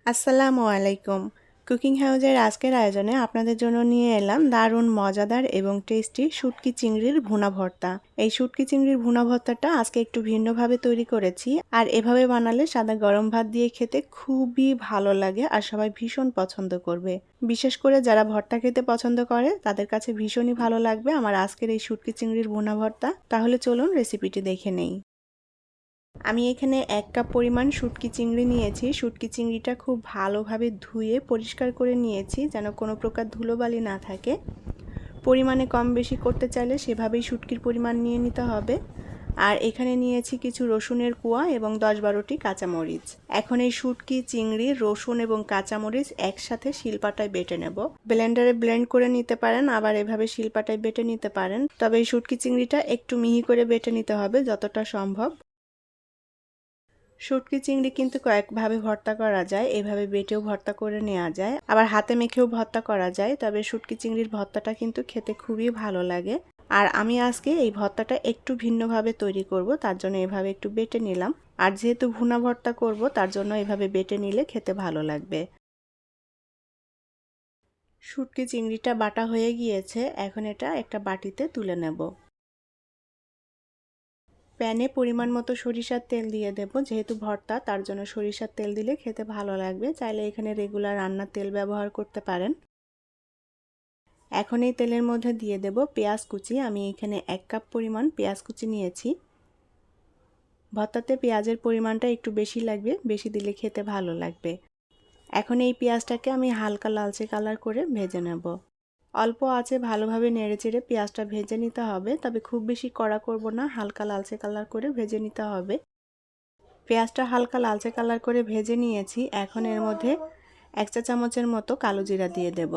আসসালামু আলাইকুম। কুকিং হাউজের আজকের আয়োজনে আপনাদের জন্য নিয়ে এলাম দারুণ মজাদার এবং টেস্টি শুটকি চিংড়ির ভুনা ভর্তা। এই শুটকি চিংড়ির ভুনা ভর্তাটা আজকে একটু ভিন্নভাবে তৈরি করেছি, আর এভাবে বানালে সাদা গরম ভাত দিয়ে খেতে খুবই ভালো লাগে আর সবাই ভীষণ পছন্দ করবে। বিশেষ করে যারা ভর্তা খেতে পছন্দ করে তাদের কাছে ভীষণই ভালো লাগবে আমার আজকের এই শুটকি চিংড়ির ভুনা ভর্তা। তাহলে চলুন রেসিপিটি দেখে নেই। আমি এখানে 1 কাপ পরিমাণ শুটকি চিংড়ি নিয়েছি। শুটকি চিংড়িটা খুব ভালোভাবে ধুয়ে পরিষ্কার করে নিয়েছি যেন কোনো প্রকার ধুলোবালি না থাকে। পরিমাণে কম বেশি করতে চাইলে সেভাবেই শুটকির পরিমাণ নিয়ে নিতে হবে। আর এখানে নিয়েছি কিছু রসুনের কোয়া এবং 10-12টি কাঁচামরিচ। এখন এই শুটকি, চিংড়ি, রসুন এবং কাঁচামরিচ একসাথে শিলপাটায় বেটে নেব। ব্লেন্ডারে ব্লেন্ড করে নিতে পারেন, আবার এভাবে শিলপাটায় বেটে নিতে পারেন। তবে এই শুটকি চিংড়িটা একটু মিহি করে বেটে নিতে হবে যতটা সম্ভব। শুটকি চিংড়ি কিন্তু কয়েকভাবে ভর্তা করা যায়। এভাবে বেটেও ভর্তা করে নেওয়া যায়, আবার হাতে মেখেও ভর্তা করা যায়। তবে শুটকি চিংড়ির ভর্তাটা কিন্তু খেতে খুবই ভালো লাগে। আর আমি আজকে এই ভর্তাটা একটু ভিন্নভাবে তৈরি করব, তার জন্য এভাবে একটু বেটে নিলাম। আর যেহেতু ভুনা ভর্তা করব তার জন্য এভাবে বেটে নিলে খেতে ভালো লাগবে। শুটকি চিংড়িটা বাটা হয়ে গিয়েছে, এখন এটা একটা বাটিতে তুলে নেব। প্যানে পরিমাণ মতো সরিষার তেল দিয়ে দেব। যেহেতু ভর্তা তার জন্য সরিষার তেল দিলে খেতে ভালো লাগবে। চাইলে এখানে রেগুলার রান্নার তেল ব্যবহার করতে পারেন। এখন এই তেলের মধ্যে দিয়ে দেব পেঁয়াজ কুচি। আমি এখানে 1 কাপ পরিমাণ পেঁয়াজ কুচি নিয়েছি। ভর্তাতে পেঁয়াজের পরিমাণটা একটু বেশি লাগবে, বেশি দিলে খেতে ভালো লাগবে। এখন এই পেঁয়াজটাকে আমি হালকা লালচে কালার করে ভেজে নেব। অল্প আঁচে ভালোভাবে নেড়েচেড়ে পেঁয়াজটা ভেজে নিতে হবে, তবে খুব বেশি কড়া করব না, হালকা লালচে কালার করে ভেজে নিতে হবে। পেঁয়াজটা হালকা লালচে কালার করে ভেজে নিয়েছি। এখন এর মধ্যে 1 চা চামচের মতো কালো জিরা দিয়ে দেব।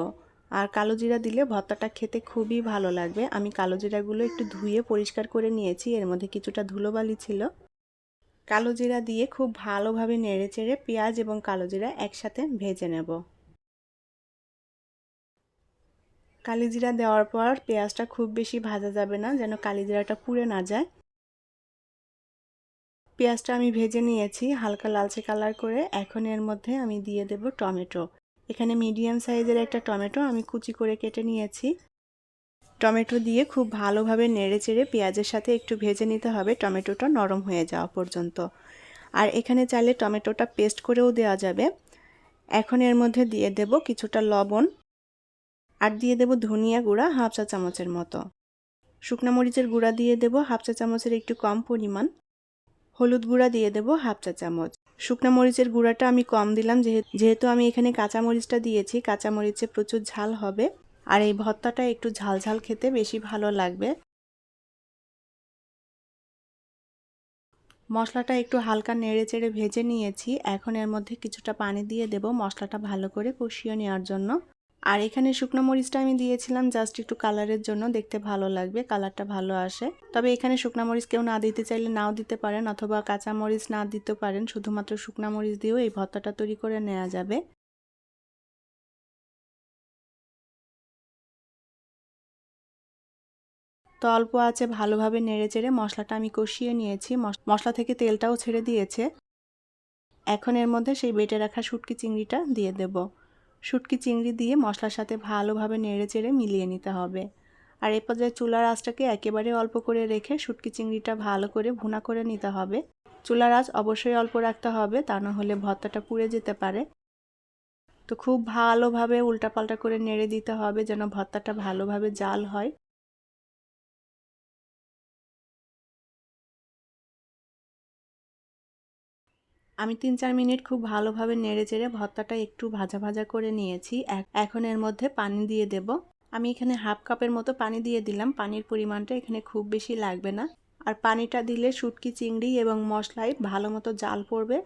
আর কালো জিরা দিলে ভর্তাটা খেতে খুবই ভালো লাগবে। আমি কালো জিরাগুলো একটু ধুয়ে পরিষ্কার করে নিয়েছি, এর মধ্যে কিছুটা ধুলোবালি ছিল। কালো জিরা দিয়ে খুব ভালোভাবে নেড়েচেড়ে পেঁয়াজ এবং কালো জিরা একসাথে ভেজে নেব। কালিজিরা দেওয়ার পর পেঁয়াজটা খুব বেশি ভাজা যাবে না, যেন কালিজিরাটা পুড়ে না যায়। পেঁয়াজটা আমি ভেজে নিয়েছি হালকা লালচে কালার করে। এখন এর মধ্যে আমি দিয়ে দেব টমেটো। এখানে মিডিয়াম সাইজের একটা টমেটো আমি কুচি করে কেটে নিয়েছি। টমেটো দিয়ে খুব ভালোভাবে নেড়েচেড়ে পেঁয়াজের সাথে একটু ভেজে নিতে হবে, টমেটোটা নরম হয়ে যাওয়া পর্যন্ত। আর এখানে চাইলে টমেটোটা পেস্ট করেও দেওয়া যাবে। এখন এর মধ্যে দিয়ে দেব কিছুটা লবণ, আর দিয়ে দেব ধনিয়া গুঁড়া 1/2 চা চামচের মতো। শুকনো মরিচের গুঁড়া দিয়ে দেব 1/2 চা চামচের একটু কম পরিমাণ। হলুদ গুঁড়া দিয়ে দেব 1/2 চা চামচ। শুকনো মরিচের গুঁড়াটা আমি কম দিলাম, যেহেতু আমি এখানে কাঁচা মরিচটা দিয়েছি। কাঁচা মরিচে প্রচুর ঝাল হবে, আর এই ভর্তাটা একটু ঝাল ঝাল খেতে বেশি ভালো লাগবে। মশলাটা একটু হালকা নেড়েচেড়ে ভেজে নিয়েছি। এখন এর মধ্যে কিছুটা পানি দিয়ে দেব মশলাটা ভালো করে কষিয়ে নেওয়ার জন্য। আর এখানে শুকনো মরিচটা আমি দিয়েছিলাম জাস্ট একটু কালারের জন্য, দেখতে ভালো লাগবে, কালারটা ভালো আসে। তবে এখানে শুকনো মরিচ কেউ না দিতে চাইলে নাও দিতে পারেন, অথবা কাঁচা মরিচ না দিতে পারেন, শুধুমাত্র শুকনো মরিচ দিয়েও এই ভর্তাটা তৈরি করে নেওয়া যাবে। তো অল্প আছে ভালোভাবে নেড়েচেড়ে মশলাটা আমি কষিয়ে নিয়েছি। মশলা থেকে তেলটাও ছেড়ে দিয়েছে। এখন এর মধ্যে সেই বেটে রাখা শুটকি চিংড়িটা দিয়ে দেব। শুটকি চিংড়ি দিয়ে মশলার সাথে ভালোভাবে নেড়েচেড়ে মিলিয়ে নিতে হবে। আর এ পর্যায়ে চুলার আঁচটাকে একেবারে অল্প করে রেখে শুটকি চিংড়িটা ভালো করে ভুনা করে নিতে হবে। চুলার আঁচ অবশ্যই অল্প রাখতে হবে, তা না হলে ভর্তাটা পুড়ে যেতে পারে। তো খুব ভালোভাবে উল্টাপাল্টা করে নেড়ে দিতে হবে যেন ভর্তাটা ভালোভাবে জাল হয়। আমি 3-4 মিনিট খুব ভালোভাবে নেড়েচেড়ে ভর্তাটা একটু ভাজা ভাজা করে নিয়েছি। এখন এর মধ্যে পানি দিয়ে দেব। আমি এখানে 1/2 কাপের মতো পানি দিয়ে দিলাম। পানির পরিমাণটা এখানে খুব বেশি লাগবে না। আর পানিটা দিলে শুটকি চিংড়ি এবং মশলায় ভালো মতো জাল পড়বে।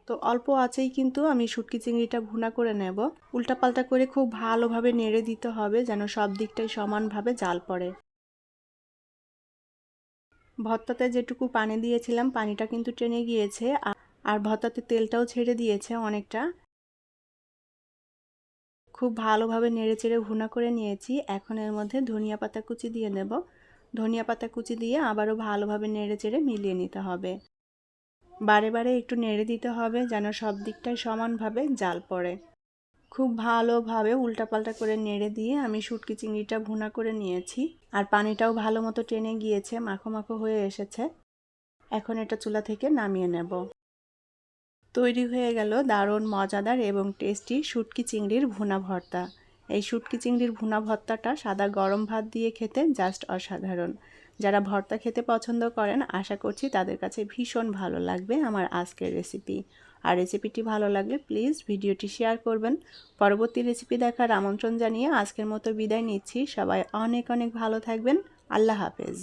তো অল্প আঁচেই কিন্তু আমি শুটকি চিংড়িটা ভুনা করে নেব। উল্টাপাল্টা করে খুব ভালোভাবে নেড়ে দিতে হবে যেন সব দিকটাই সমানভাবে জাল পড়ে। ভর্তাতে যেটুকু পানি দিয়েছিলাম পানিটা কিন্তু টেনে গিয়েছে, আর ভর্তাতে তেলটাও ছেড়ে দিয়েছে অনেকটা। খুব ভালোভাবে নেড়েচেড়ে ভুনা করে নিয়েছি। এখন এর মধ্যে ধনিয়া পাতা কুচি দিয়ে দেব। ধনিয়া পাতা কুচি দিয়ে আবারও ভালোভাবে নেড়েচেড়ে মিলিয়ে নিতে হবে। বারে বারে একটু নেড়ে দিতে হবে যেন সব দিকটাই সমানভাবে জাল পড়ে। খুব ভালোভাবে উল্টাপাল্টা করে নেড়ে দিয়ে আমি শুটকি চিংড়িটা ভুনা করে নিয়েছি। আর পানিটাও ভালো মতো টেনে গিয়েছে, মাখো মাখো হয়ে এসেছে। এখন এটা চুলা থেকে নামিয়ে নেব। তৈরি হয়ে গেল দারুণ মজাদার এবং টেস্টি শুটকি চিংড়ির ভুনা ভর্তা। এই শুটকি চিংড়ির ভুনা ভর্তাটা সাদা গরম ভাত দিয়ে খেতে জাস্ট অসাধারণ। যারা ভর্তা খেতে পছন্দ করেন আশা করছি তাদের কাছে ভীষণ ভালো লাগবে আমার আজকের রেসিপি। আর রেসিপিটি ভালো লাগলে প্লিজ ভিডিওটি শেয়ার করবেন। পরবর্তী রেসিপি দেখার আমন্ত্রণ জানিয়ে আজকের মতো বিদায় নিচ্ছি। সবাই অনেক অনেক ভালো থাকবেন। আল্লাহ হাফেজ।